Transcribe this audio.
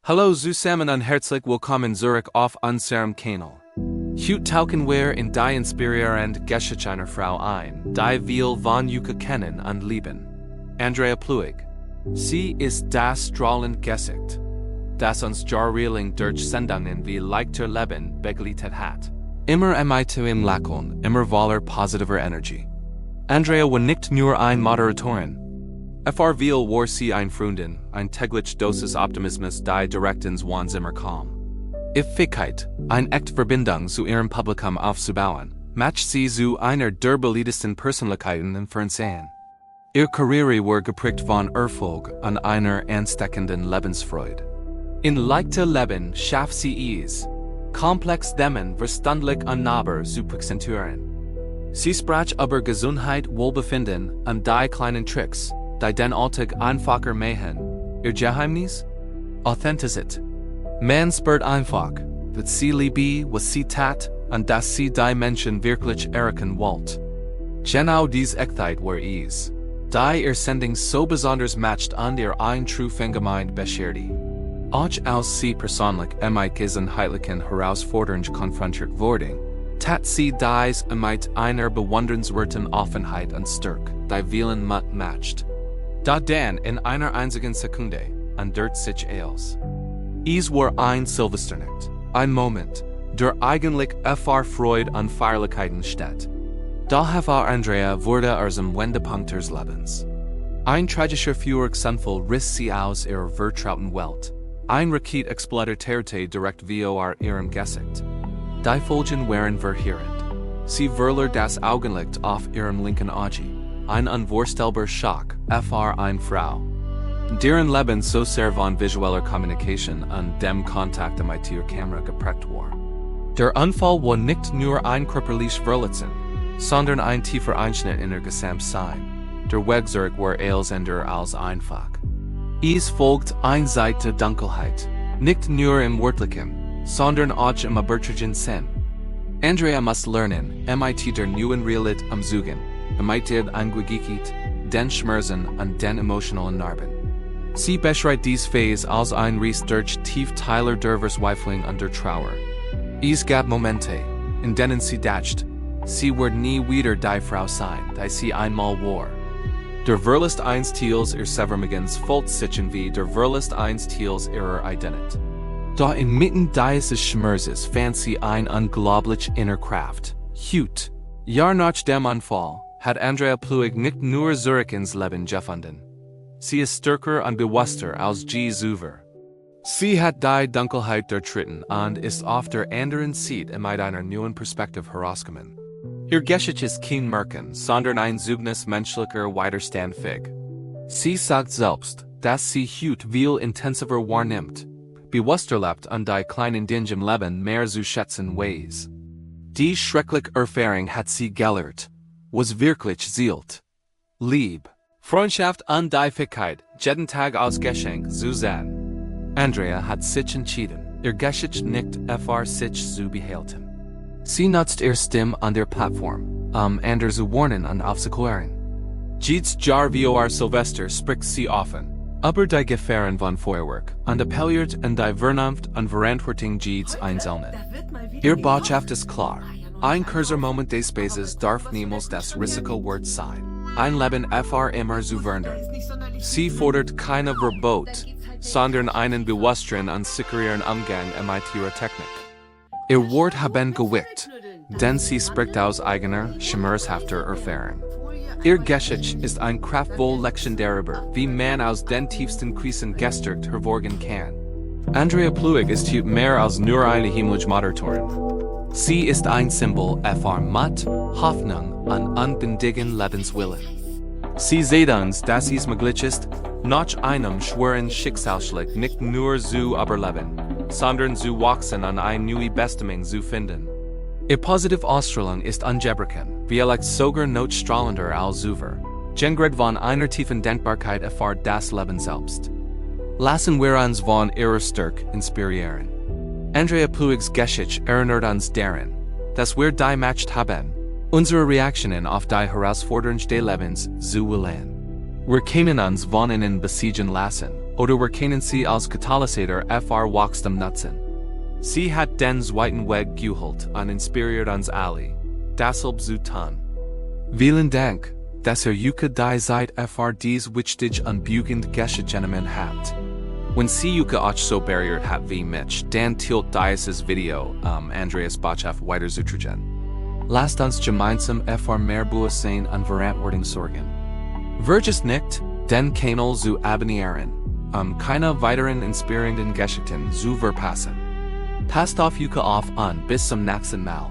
Hallo zusammen und herzlich willkommen zurück auf unserem Kanal. Heute tauchen wir in die inspirierende Geschichte einer Frau ein, die wir von Yuka kennen und lieben. Andrea Plewig. Sie ist das strahlende Gesicht, das uns jahrelang durch Sendungen wie Leichter Leben begleitet hat. Immer im Lächeln, immer voller positiver Energie. Andrea war nicht nur eine Moderatorin. Viel war sie eine Freundin, ein täglich Dosis Optimismus die direkt ins Wohnzimmer kam. Fähigkeit, eine echte Verbindung zu ihrem Publikum aufzubauen, macht sie zu einer der beliebtesten Persönlichkeiten im Fernsehen. Ihre Karriere war geprägt von Erfolg und einer ansteckenden Lebensfreude. In Leichter Leben schafft sie es, komplex Themen verständlich und nahbar zu präsentieren. Sie sprach über Gesundheit, Wohlbefinden und die kleinen Tricks, die den Alltag einfacher machen. Ihr Geheimnis? Authentizität. Man spürt einfach, dass sie liebe, was sie tat, und dass sie die Menschen wirklich erreichen wollte. Genau diese Echtheit war es, die ihr Sendung so besonders matcht und ihr ein True-Fangemeinde bescherte. Auch als sie persönlich mit gesundheitlichen Herausforderungen konfrontiert wurde, tat sie dies mit einer bewundernswerten Offenheit und Stärke, die vielen Mut matcht. Da dann in einer einzigen Sekunde, und dort sich als. Es war ein Silvesternacht, ein Moment, der eigentlich Freude und Feierlichkeiten steht. Da war Andrea wurde zum Wendepunkt ihres Lebens. Ein tragischer Feuerwerksunfall riss sie aus ihrer vertrauten Welt. Ein Rakete explodierte direkt vor ihrem Gesicht. Die Folgen waren verheerend. Sie verlor das Augenlicht auf ihrem linken Auge. Ein unvorstellbarer Schock, eine Frau, deren Leben so sehr von visueller Kommunikation und dem Kontakt mit ihrer Kamera geprägt war. Der Unfall war nicht nur ein körperliches Verletzen, sondern ein tiefer Einschnitt in ihr Gesamtsein. Der Weg zurück war elender als einfach. Es folgt eine Seite Dunkelheit, nicht nur im Wörtlichen, sondern auch im übertragenen Sinn. Andrea muss lernen, mit der neuen Realität umzugehen. Mit der Angewidert, den Schmerzen und den emotionalen Narben. Sie beschreibt diese Phase als ein Reis durch Tiefteiler der Verzweiflung und der Trauer. Es gab Momente, in denen sie dachte, sie wird nie wieder die Frau sein, die sie einmal war. Der Verlust eines Teils ihres Severmigens folgt sich wie der Verlust eines Teils ihrer Identität. Da inmitten dieses Schmerzes fand sie eine unglaubliche innere Kraft. Heute, Jahr nach dem Unfall, hat Andrea Plewig nicht nur zurück ins Leben gefunden. Sie ist stärker und bewusster als je zuvor. Sie hat die Dunkelheit durchschritten und ist auf der anderen Seite mit einer neuen Perspektive herausgekommen. Ihr Geschichte ist kein Märchen, sondern ein Zeugnis menschlicher Widerstandsfähigkeit. Sie sagt selbst, dass sie heute viel intensiver wahrnimmt, bewusster lebt und die kleinen Dinge im Leben mehr zu schätzen weiß. Die schreckliche Erfahrung hat sie gelernt, was wirklich zählt. Lieb, Freundschaft und die Fähigkeit, jeden Tag als Geschenk zu sehen. Andrea hat sich entschieden, ihr Geschichte nicht sich zu behalten. Sie nutzt ihre Stimme an der Plattform, andere zu warnen und aufzuklären. Jedes Jahr vor Silvester spricht sie offen, über die Gefahren von Feuerwerk und appelliert an die Vernunft und Verantwortung jedes Einzelnen. Ihr Botschaft ist klar. Ein kurzer Moment des Spaces darf niemals das Risiko wert sein. Ein Leben immer zu verändern. Sie fordert keine Verbot, sondern einen bewussteren und sicheren Umgang mit ihrer Technik. Ihr Wort haben gewickt, denn sie spricht aus eigener, schmerzhafter Erfahrung. Ihr Geschichte ist ein kraftvoll Lektion darüber, wie man aus den tiefsten Krisen gestärkt hervorgehen kann. Andrea Plewig ist heute mehr als nur eine himmlische Moderatorin. Sie ist ein Symbol von Mut, Hoffnung und unbändigen Lebenswillen. Sie sieht uns, dass es möglich ist, nach einem schweren Schicksalsschlag nicht nur zu überleben, sondern zu wachsen und eine neue Bestimmung zu finden. Ihr positive Ausstrahlung ist ungebrochen, vielleicht sogar noch strahlender als zuvor, gegründet von einer tiefen Dankbarkeit für das Leben selbst. Lassen wir uns von ihrer Stärke inspirieren. Andrea Plewigs Geschichte erinnert uns daran, dass wir die Macht haben, unsere Reaktionen auf die Herausforderungen des Lebens zu wählen. Wir können uns von ihnen besiegen lassen, Oder Werkenen Sie als Katalysator fr Wachstum nutzen. Sie hat den zweiten Weg geholt und inspiriert uns alle. Deshalb zu tun. Vielen Dank, dass Yuka die Zeit fr dies wichtig und beugend Geschichte habt. Wenn Sie Yuka auch so barriert hat wie mich, dann tilt dieses Video Andreas Botschaft weiter zu tragen. Lasst uns gemeinsam fr mehr Bewusstsein und Verantwortung sorgen. Vergesst nicht, den Kanal zu abonnieren, keine weiteren inspirierenden Geschichten zu verpassen. Passt auf Yuka auf und bis zum nächsten Mal.